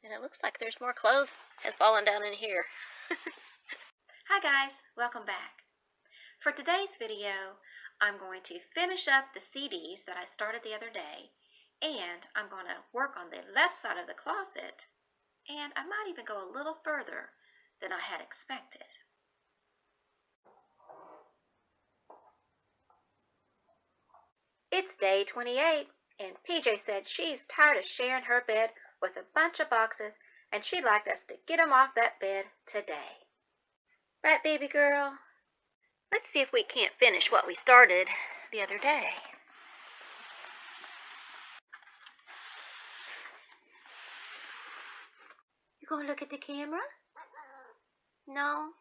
And it looks like there's more clothes has fallen down in here. Hi guys, welcome back. For today's video, I'm going to finish up the CDs that I started the other day, and I'm going to work on the left side of the closet, and I might even go a little further than I had expected. It's day 28, and PJ said she's tired of sharing her bed with a bunch of boxes, and she'd like us to get them off that bed today. Right, baby girl? Let's see if we can't finish what we started the other day. You gonna look at the camera? No?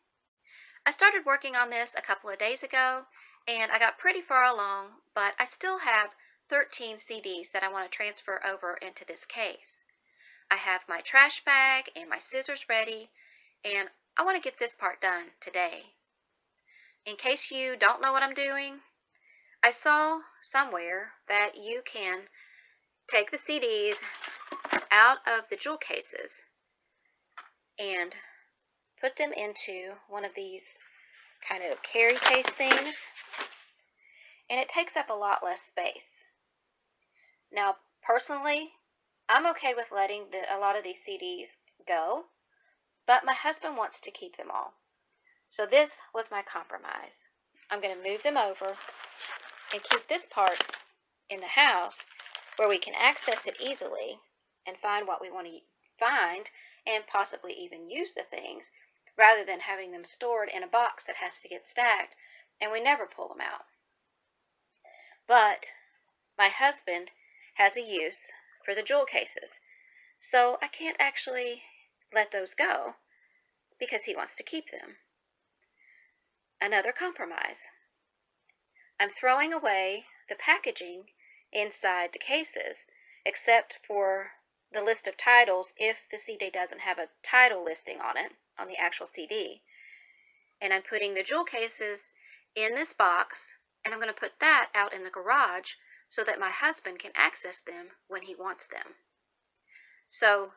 I started working on this a couple of days ago, and I got pretty far along, but I still have 13 CDs that I want to transfer over into this case. I have my trash bag and my scissors ready, and I want to get this part done today. In case you don't know what I'm doing, I saw somewhere that you can take the CDs out of the jewel cases and put them into one of these kind of carry case things, and it takes up a lot less space. Now, personally, I'm okay with letting a lot of these CDs go, but my husband wants to keep them all. So this was my compromise. I'm going to move them over and keep this part in the house where we can access it easily and find what we want to find and possibly even use the things, rather than having them stored in a box that has to get stacked and we never pull them out. But my husband has a use for the jewel cases, so I can't actually let those go because he wants to keep them. Another compromise. I'm throwing away the packaging inside the cases, except for the list of titles if the CD doesn't have a title listing on it, on the actual CD. And I'm putting the jewel cases in this box, and I'm going to put that out in the garage so that my husband can access them when he wants them. So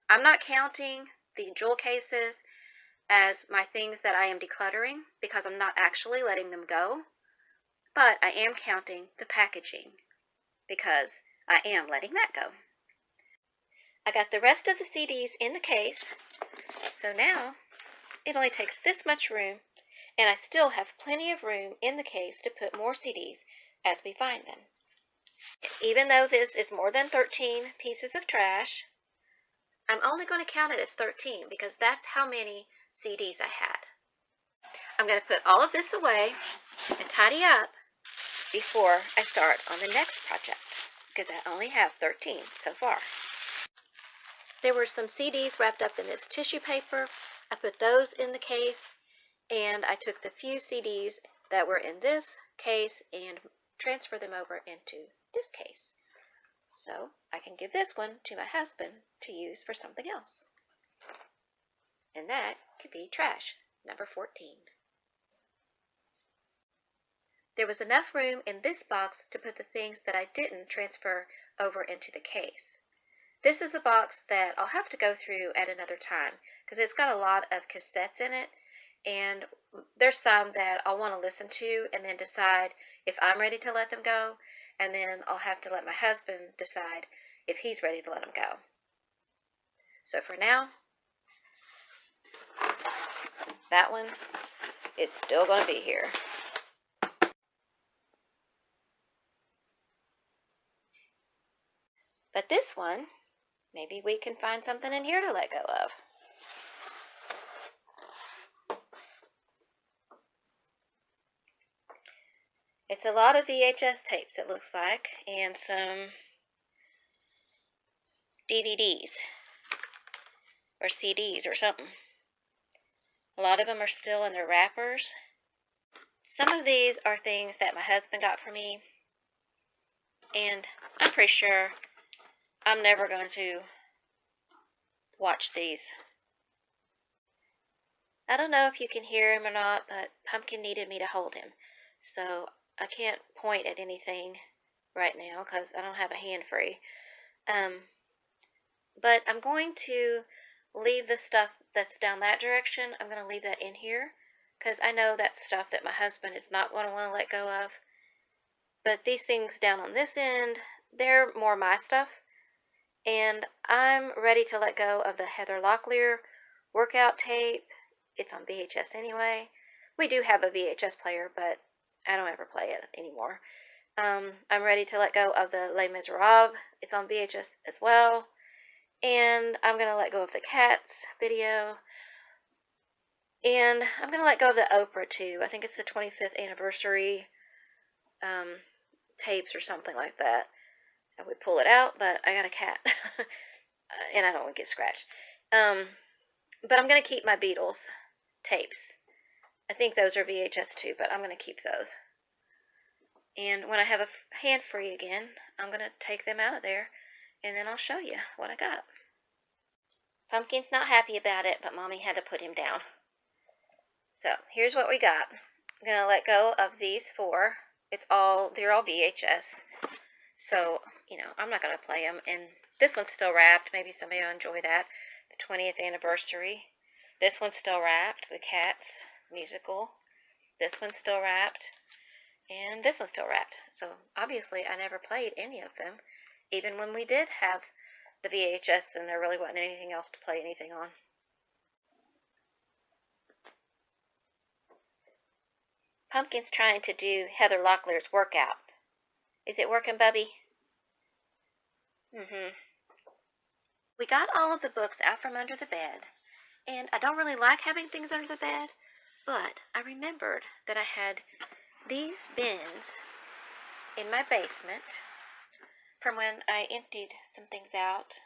I'm not counting the jewel cases as my things that I am decluttering because I'm not actually letting them go, but I am counting the packaging because I am letting that go. I got the rest of the CDs in the case, so now it only takes this much room, and I still have plenty of room in the case to put more CDs as we find them. Even though this is more than 13 pieces of trash, I'm only going to count it as 13 because that's how many CDs I had. I'm going to put all of this away and tidy up before I start on the next project because I only have 13 so far. There were some CDs wrapped up in this tissue paper. I put those in the case, and I took the few CDs that were in this case and transferred them over into this case. So I can give this one to my husband to use for something else. And that could be trash, number 14. There was enough room in this box to put the things that I didn't transfer over into the case. This is a box that I'll have to go through at another time because it's got a lot of cassettes in it, and there's some that I'll want to listen to and then decide if I'm ready to let them go, and then I'll have to let my husband decide if he's ready to let them go. So for now, that one is still going to be here. But this one, maybe we can find something in here to let go of. It's a lot of VHS tapes, it looks like, and some DVDs or CDs or something. A lot of them are still in their wrappers. Some of these are things that my husband got for me, and I'm pretty sure I'm never going to watch these. I don't know if you can hear him or not, but Pumpkin needed me to hold him, so I can't point at anything right now because I don't have a hand free. But I'm going to leave the stuff that's down that direction. I'm going to leave that in here because I know that's stuff that my husband is not going to want to let go of. But these things down on this end, they're more my stuff. And I'm ready to let go of the Heather Locklear workout tape. It's on VHS anyway. We do have a VHS player, but I don't ever play it anymore. I'm ready to let go of the Les Miserables. It's on VHS as well. And I'm going to let go of the Cats video. And I'm going to let go of the Oprah too. I think it's the 25th anniversary tapes or something like that. I would pull it out, but I got a cat. And I don't want to get scratched. But I'm going to keep my Beatles tapes. I think those are VHS too, but I'm going to keep those. And when I have a hand free again, I'm going to take them out of there, and then I'll show you what I got. Pumpkin's not happy about it, but Mommy had to put him down. So here's what we got. I'm going to let go of these 4. They're all VHS. So, I'm not going to play them. And this one's still wrapped. Maybe somebody will enjoy that. The 20th anniversary. This one's still wrapped. The Cats musical. This one's still wrapped. And this one's still wrapped. So, obviously, I never played any of them. Even when we did have the VHS and there really wasn't anything else to play anything on. Pumpkin's trying to do Heather Locklear's workout. Is it working, Bubby? We got all of the books out from under the bed, and I don't really like having things under the bed, but I remembered that I had these bins in my basement from when I emptied some things out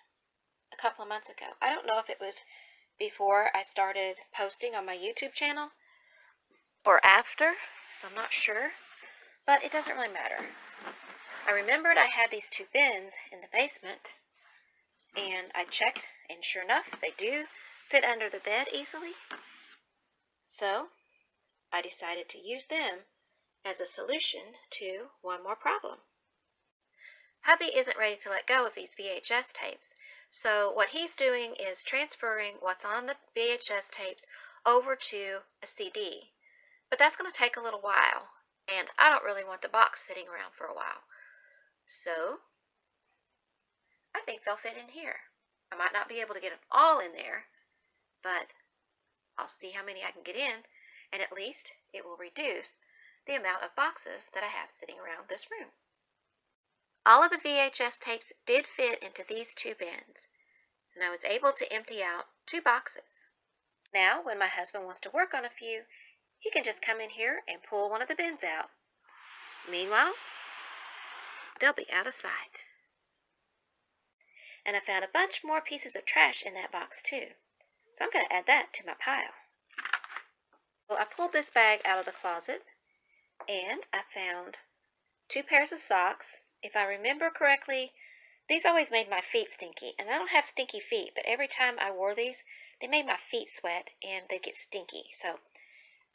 a couple of months ago. I don't know if it was before I started posting on my YouTube channel or after, so I'm not sure, but it doesn't really matter. I remembered I had these 2 bins in the basement, and I checked, and sure enough, they do fit under the bed easily. So I decided to use them as a solution to one more problem. Hubby isn't ready to let go of these VHS tapes, so what he's doing is transferring what's on the VHS tapes over to a CD. But that's going to take a little while, and I don't really want the box sitting around for a while. So I think they'll fit in here. I might not be able to get them all in there, but I'll see how many I can get in, and at least it will reduce the amount of boxes that I have sitting around this room. All of the VHS tapes did fit into these 2 bins, and I was able to empty out 2 boxes. Now, when my husband wants to work on a few, he can just come in here and pull one of the bins out. Meanwhile, they'll be out of sight. And I found a bunch more pieces of trash in that box too, so I'm going to add that to my pile. Well, I pulled this bag out of the closet, and I found 2 pairs of socks. If I remember correctly, these always made my feet stinky, and I don't have stinky feet, but every time I wore these, they made my feet sweat and they get stinky, so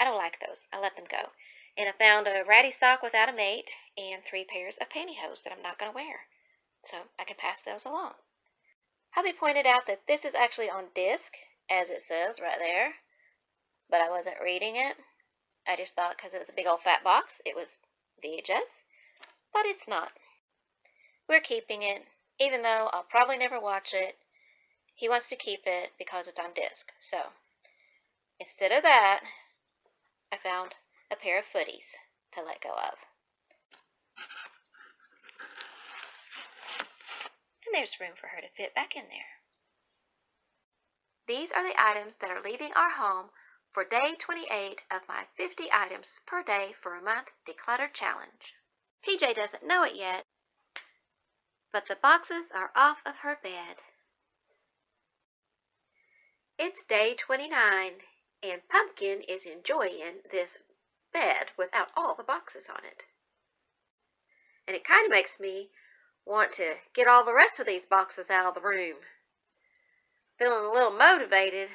I don't like those. I let them go. And I found a ratty sock without a mate and 3 pairs of pantyhose that I'm not going to wear, so I can pass those along. Hubby pointed out that this is actually on disc, as it says right there, but I wasn't reading it. I just thought because it was a big old fat box, it was VHS, but it's not. We're keeping it, even though I'll probably never watch it. He wants to keep it because it's on disc, so instead of that, I found a pair of footies to let go of. And there's room for her to fit back in there. These are the items that are leaving our home for day 28 of my 50 items per day for a month declutter challenge. PJ doesn't know it yet, but the boxes are off of her bed. It's day 29, and Pumpkin is enjoying this bed without all the boxes on it. And it kind of makes me want to get all the rest of these boxes out of the room. Feeling a little motivated,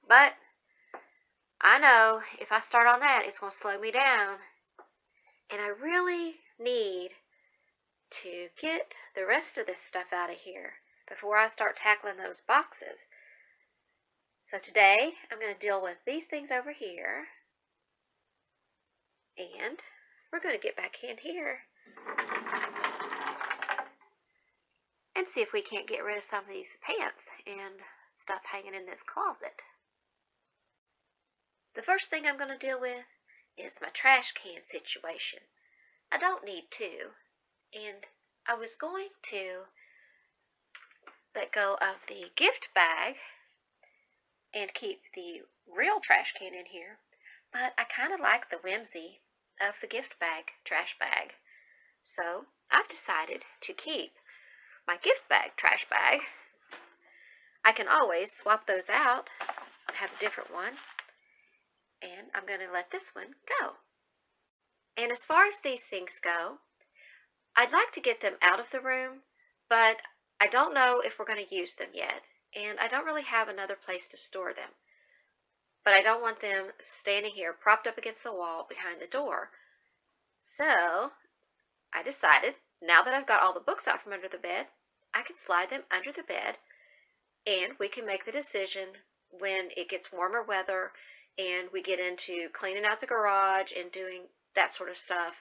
but I know if I start on that, it's going to slow me down. And I really need to get the rest of this stuff out of here. before I start tackling those boxes. So today I'm going to deal with these things over here, and we're going to get back in here and see if we can't get rid of some of these pants and stuff hanging in this closet. The first thing I'm going to deal with is my trash can situation. I don't need two, and I was going to let go of the gift bag and keep the real trash can in here, but I kind of like the whimsy of the gift bag trash bag. So I've decided to keep my gift bag trash bag. I can always swap those out, have a different one, and I'm going to let this one go. And as far as these things go, I'd like to get them out of the room, but I don't know if we're going to use them yet, and I don't really have another place to store them. But I don't want them standing here propped up against the wall behind the door. So I decided, now that I've got all the books out from under the bed, I can slide them under the bed, and we can make the decision when it gets warmer weather and we get into cleaning out the garage and doing that sort of stuff.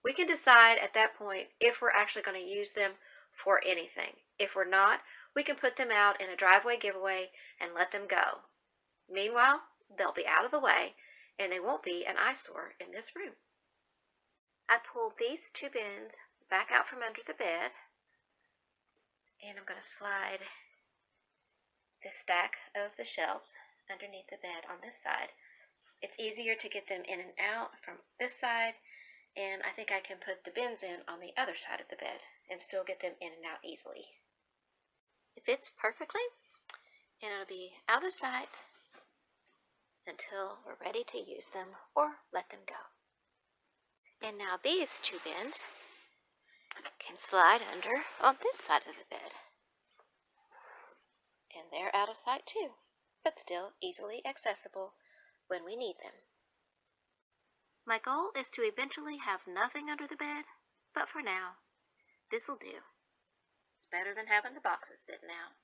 We can decide at that point if we're actually going to use them for anything. If we're not, we can put them out in a driveway giveaway and let them go. Meanwhile, they'll be out of the way and they won't be an eyesore in this room. I pulled these two bins back out from under the bed, and I'm going to slide the stack of the shelves underneath the bed on this side. It's easier to get them in and out from this side, and I think I can put the bins in on the other side of the bed and still get them in and out easily. It fits perfectly, and it'll be out of sight until we're ready to use them or let them go. And now these two bins can slide under on this side of the bed. And they're out of sight too, but still easily accessible when we need them. My goal is to eventually have nothing under the bed, but for now, this'll do. It's better than having the boxes sitting out.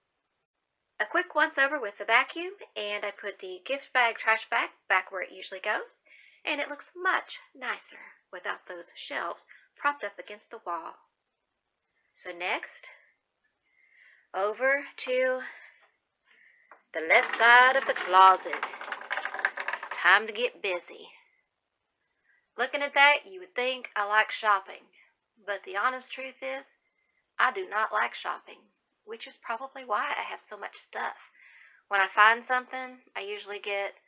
A quick once over with the vacuum, and I put the gift bag trash bag back where it usually goes, and it looks much nicer without those shelves propped up against the wall. So next, over to the left side of the closet. It's time to get busy. Looking at that, you would think I like shopping, but the honest truth is, I do not like shopping, which is probably why I have so much stuff. When I find something, I usually get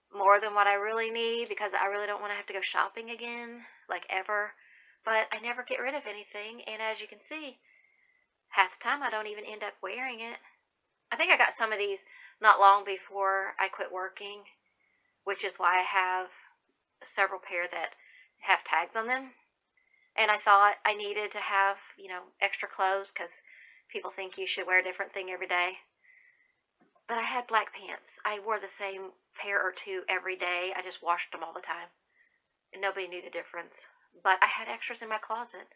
more than what I really need because I really don't want to have to go shopping again, like ever. But I never get rid of anything, and as you can see, half the time I don't even end up wearing it. I think I got some of these not long before I quit working, which is why I have several pair that have tags on them. And I thought I needed to have, extra clothes because people think you should wear a different thing every day. But I had black pants. I wore the same pair or two every day. I just washed them all the time. And nobody knew the difference. But I had extras in my closet.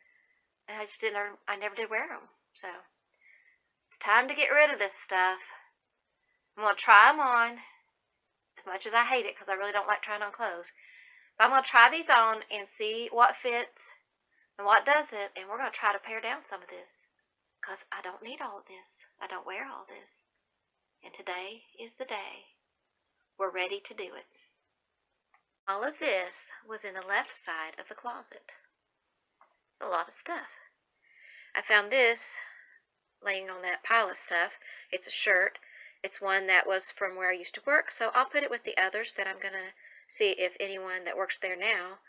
And I never did wear them. So it's time to get rid of this stuff. I'm going to try them on, as much as I hate it because I really don't like trying on clothes. But I'm going to try these on and see what fits and what doesn't. And we're going to try to pare down some of this because I don't need all of this. I don't wear all this. And today is the day. We're ready to do it. All of this was in the left side of the closet. It's a lot of stuff. I found this laying on that pile of stuff. It's a shirt. It's one that was from where I used to work, so I'll put it with the others that I'm going to see if anyone that works there now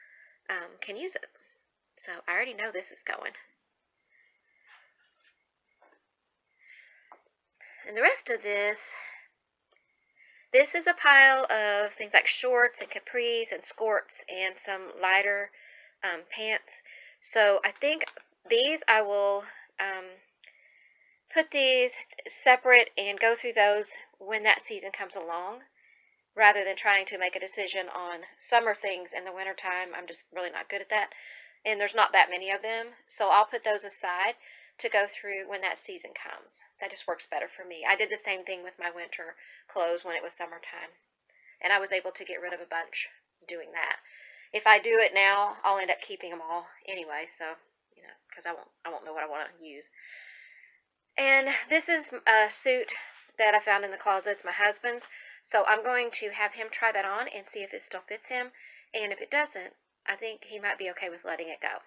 can use it. So I already know this is going. And the rest of this is a pile of things like shorts and capris and skirts and some lighter pants. So I think these I will put these separate and go through those when that season comes along, rather than trying to make a decision on summer things in the wintertime. I'm just really not good at that, and there's not that many of them, so I'll put those aside. to go through when that season comes. That just works better for me. I did the same thing with my winter clothes when it was summertime, and I was able to get rid of a bunch doing that. If I do it now, I'll end up keeping them all anyway, so, because I won't know what I want to use. And this is a suit that I found in the closet. It's my husband's, so I'm going to have him try that on and see if it still fits him, and if it doesn't, I think he might be okay with letting it go.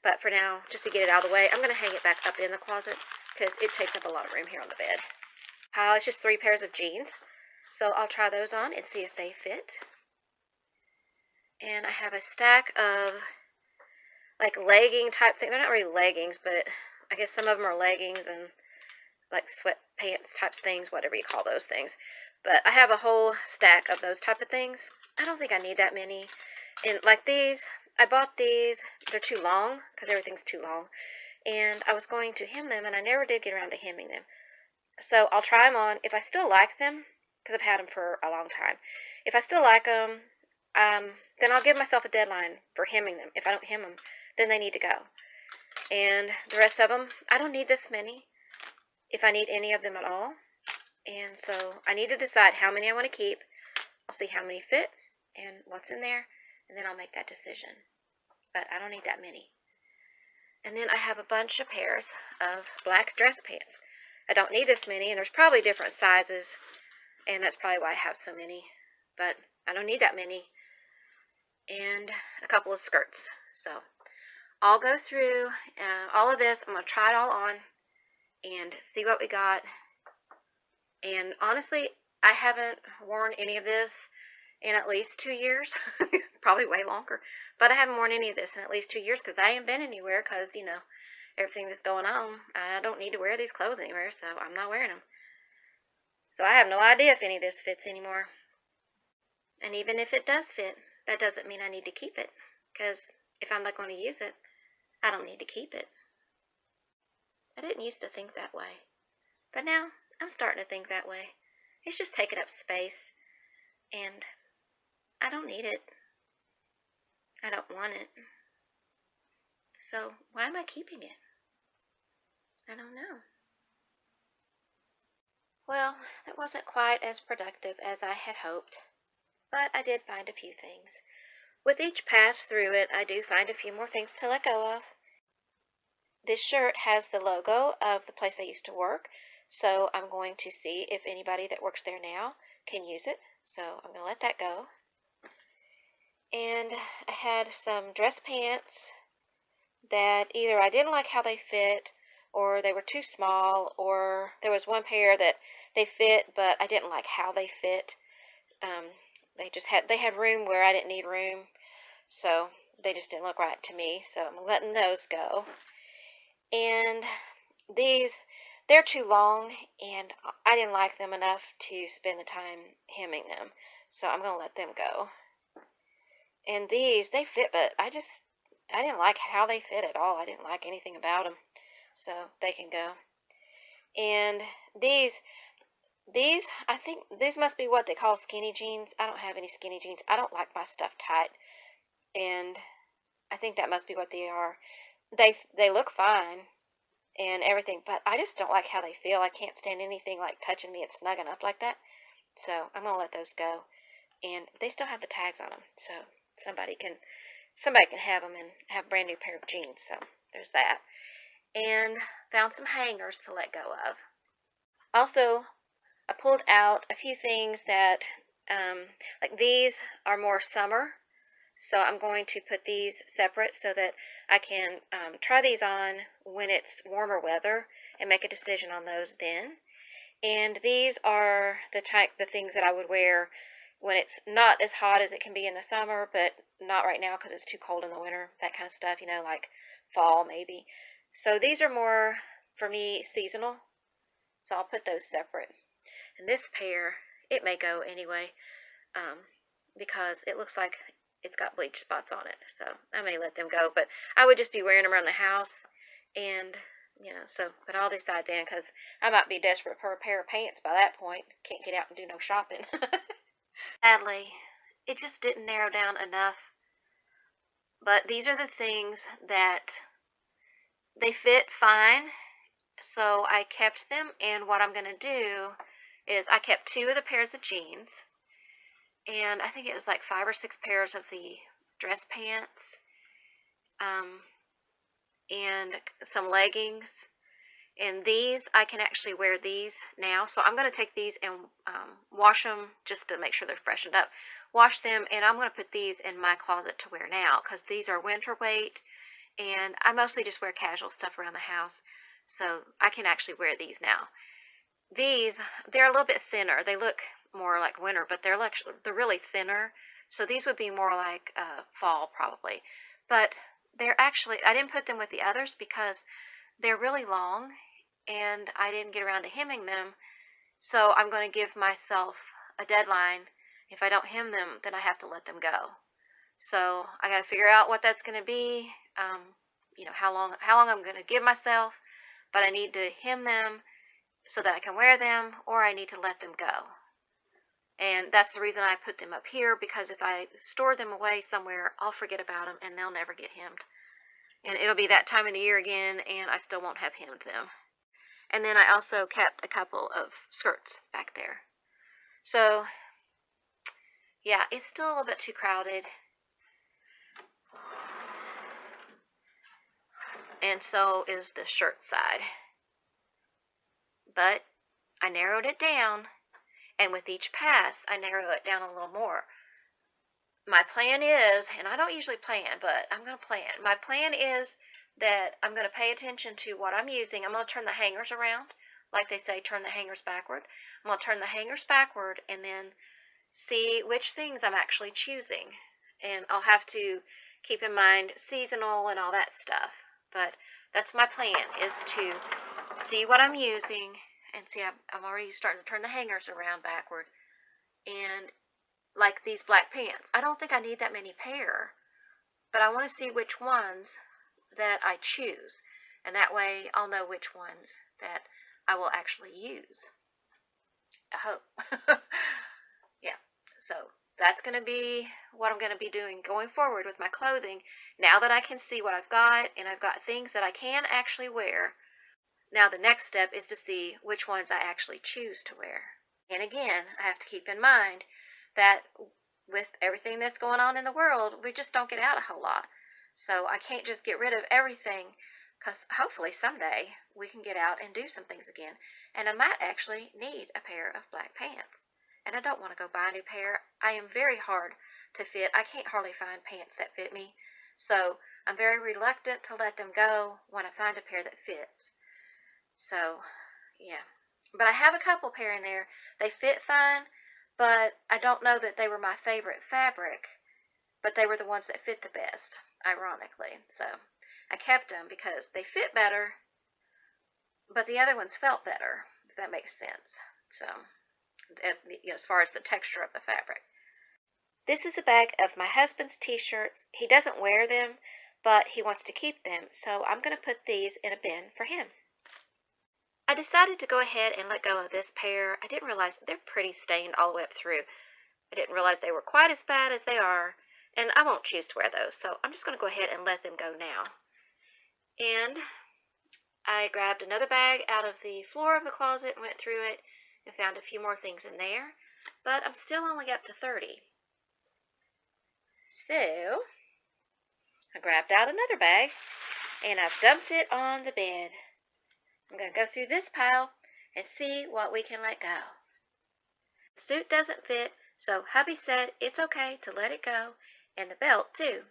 But for now, just to get it out of the way, I'm going to hang it back up in the closet because it takes up a lot of room here on the bed. It's just 3 pairs of jeans, so I'll try those on and see if they fit. And I have a stack of like legging type thing. They're not really leggings, but I guess some of them are leggings and like sweatpants type things, whatever you call those things. But I have a whole stack of those type of things. I don't think I need that many. And like these, I bought these. They're too long because everything's too long. And I was going to hem them, and I never did get around to hemming them. So I'll try them on. If I still like them, because I've had them for a long time, if I still like them, then I'll give myself a deadline for hemming them. If I don't hem them, then they need to go. And the rest of them, I don't need this many, if I need any of them at all. And so I need to decide how many I want to keep. I'll see how many fit and what's in there, and then I'll make that decision. But I don't need that many. And then I have a bunch of pairs of black dress pants. I don't need this many, and there's probably different sizes, and that's probably why I have so many. But I don't need that many. And a couple of skirts. So I'll go through all of this. I'm going to try it all on and see what we got. And honestly, I haven't worn any of this in at least 2 years. Probably way longer. But I haven't worn any of this in at least 2 years because I ain't been anywhere because, everything that's going on. I don't need to wear these clothes anywhere, so I'm not wearing them. So I have no idea if any of this fits anymore. And even if it does fit, that doesn't mean I need to keep it. Because if I'm not going to use it, I don't need to keep it. I didn't used to think that way. But now, I'm starting to think that way. It's just taking up space. And I don't need it. I don't want it. So, why am I keeping it? I don't know. Well, that wasn't quite as productive as I had hoped. But I did find a few things. With each pass through it, I do find a few more things to let go of. This shirt has the logo of the place I used to work, so I'm going to see if anybody that works there now can use it. So I'm going to let that go. And I had some dress pants that either I didn't like how they fit, or they were too small, or there was one pair that they fit, but I didn't like how they fit. They had room where I didn't need room, so they just didn't look right to me. So I'm letting those go. And they're too long, and I didn't like them enough to spend the time hemming them, so I'm gonna let them go. And these, they fit, but I didn't like how they fit at all. I didn't like anything about them, so they can go. And these, I think these must be what they call skinny jeans. I don't have any skinny jeans. I don't like my stuff tight, and I think that must be what they are. They look fine and everything, but I just don't like how they feel. I can't stand anything like touching me and snugging up like that, so I'm gonna let those go. And they still have the tags on them, so somebody can have them and have a brand new pair of jeans. So there's that. And found some hangers to let go of. Also, I pulled out a few things that, like these are more summer, so I'm going to put these separate so that I can try these on when it's warmer weather and make a decision on those then. And these are the things that I would wear when it's not as hot as it can be in the summer, but not right now because it's too cold in the winter, that kind of stuff, like fall maybe. So these are more, for me, seasonal, so I'll put those separate. And this pair, it may go anyway, because it looks like it's got bleach spots on it, so I may let them go, but I would just be wearing them around the house, and, but I'll decide then, because I might be desperate for a pair of pants by that point. Can't get out and do no shopping. Sadly, it just didn't narrow down enough, but these are the things that They fit fine, so I kept them, and what I'm going to do is I kept 2 of the pairs of jeans, and I think it was like 5 or 6 pairs of the dress pants, and some leggings. And these, I can actually wear these now. So I'm going to take these and wash them just to make sure they're freshened up. Wash them, and I'm going to put these in my closet to wear now because these are winter weight, and I mostly just wear casual stuff around the house. So I can actually wear these now. These, they're a little bit thinner. They look more like winter, but they're really thinner. So these would be more like fall probably. But they're actually, I didn't put them with the others because they're really long, and I didn't get around to hemming them, so I'm going to give myself a deadline. If I don't hem them, then I have to let them go. So I got to figure out what that's going to be, how long I'm going to give myself, but I need to hem them so that I can wear them, or I need to let them go. And that's the reason I put them up here, because if I store them away somewhere, I'll forget about them, and they'll never get hemmed. And it'll be that time of the year again, and I still won't have hemmed them. And then I also kept a couple of skirts back there. So, yeah, it's still a little bit too crowded. And so is the shirt side. But I narrowed it down, and with each pass, I narrow it down a little more. My plan is, and I don't usually plan, but I'm going to plan. My plan is that I'm going to pay attention to what I'm using. I'm going to turn the hangers around. Like they say, turn the hangers backward. I'm going to turn the hangers backward and then see which things I'm actually choosing. And I'll have to keep in mind seasonal and all that stuff. But that's my plan, is to see what I'm using. And see, I'm already starting to turn the hangers around backward. And like these black pants, I don't think I need that many pair, but I want to see which ones that I choose, and that way I'll know which ones that I will actually use. I hope. Yeah, so that's going to be what I'm going to be doing going forward with my clothing. Now that I can see what I've got, and I've got things that I can actually wear, now the next step is to see which ones I actually choose to wear. And again, I have to keep in mind that with everything that's going on in the world, we just don't get out a whole lot. So I can't just get rid of everything, because hopefully someday we can get out and do some things again. And I might actually need a pair of black pants. And I don't want to go buy a new pair. I am very hard to fit. I can't hardly find pants that fit me. So I'm very reluctant to let them go when I find a pair that fits. So, yeah. But I have a couple pair in there. They fit fine, but I don't know that they were my favorite fabric, but they were the ones that fit the best, ironically. So I kept them because they fit better, but the other ones felt better, if that makes sense. So, as far as the texture of the fabric. This is a bag of my husband's t-shirts. He doesn't wear them, but he wants to keep them, so I'm going to put these in a bin for him. I decided to go ahead and let go of this pair. I didn't realize they're pretty stained all the way up through. I didn't realize they were quite as bad as they are, and I won't choose to wear those, so I'm just going to go ahead and let them go now. And I grabbed another bag out of the floor of the closet and went through it and found a few more things in there, but I'm still only up to 30. So I grabbed out another bag and I've dumped it on the bed. I'm going to go through this pile and see what we can let go. The suit doesn't fit, so hubby said it's okay to let it go, and the belt too.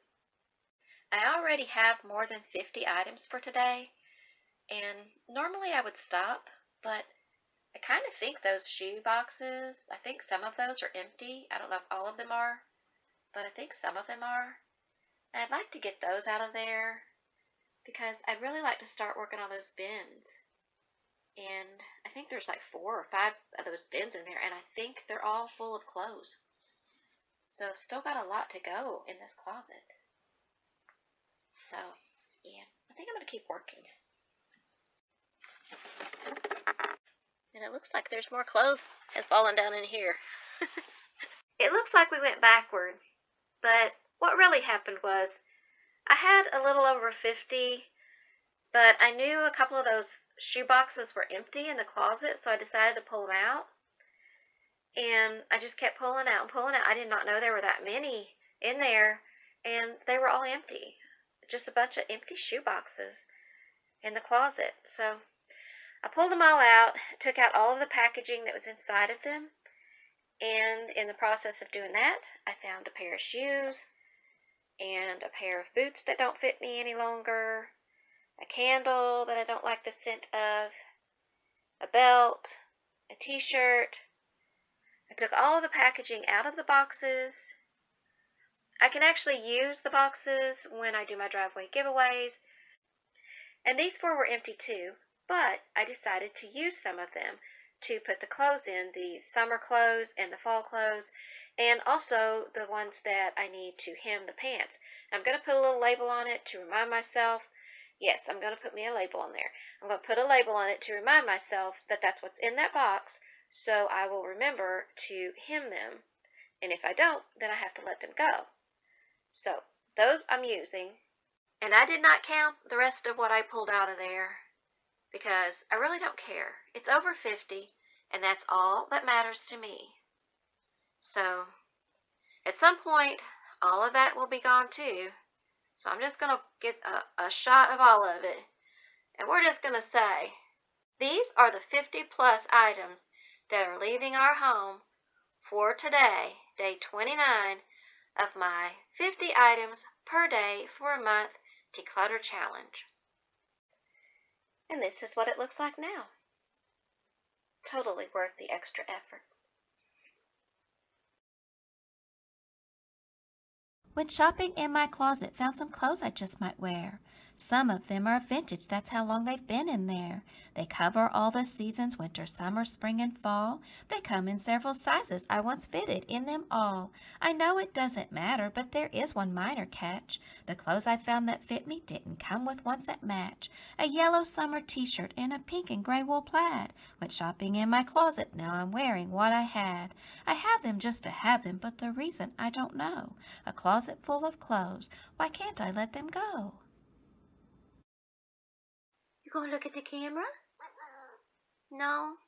I already have more than 50 items for today, and normally I would stop, but I kind of think those shoe boxes, I think some of those are empty. I don't know if all of them are, but I think some of them are. And I'd like to get those out of there because I'd really like to start working on those bins. And I think there's like 4 or 5 of those bins in there, and I think they're all full of clothes. So I've still got a lot to go in this closet. So, yeah, I think I'm going to keep working. And it looks like there's more clothes has fallen down in here. It looks like we went backward, but what really happened was I had a little over 50 But I knew a couple of those shoe boxes were empty in the closet, so I decided to pull them out. And I just kept pulling out and pulling out. I did not know there were that many in there, and they were all empty. Just a bunch of empty shoe boxes in the closet. So I pulled them all out, took out all of the packaging that was inside of them, and in the process of doing that, I found a pair of shoes and a pair of boots that don't fit me any longer, a candle that I don't like the scent of, a belt, a t-shirt. I took all of the packaging out of the boxes. I can actually use the boxes when I do my driveway giveaways, and these four were empty too, but I decided to use some of them to put the clothes in, the summer clothes and the fall clothes, and also the ones that I need to hem the pants. I'm going to put a little label on it to remind myself. Yes, I'm going to put me a label on there. I'm going to put a label on it to remind myself that that's what's in that box, so I will remember to hem them. And if I don't, then I have to let them go. So those I'm using. And I did not count the rest of what I pulled out of there because I really don't care. It's over 50, and that's all that matters to me. So at some point, all of that will be gone too. So I'm just going to get a shot of all of it. And we're just going to say, these are the 50 plus items that are leaving our home for today, day 29 of my 50 items per day for a month declutter challenge. And this is what it looks like now. Totally worth the extra effort. When shopping in my closet, found some clothes I just might wear. Some of them are vintage, that's how long they've been in there. They cover all the seasons, winter, summer, spring, and fall. They come in several sizes, I once fitted in them all. I know it doesn't matter, but there is one minor catch. The clothes I found that fit me didn't come with ones that match. A yellow summer t-shirt and a pink and gray wool plaid. Went shopping in my closet, now I'm wearing what I had. I have them just to have them, but the reason I don't know. A closet full of clothes, why can't I let them go? You gonna look at the camera? No?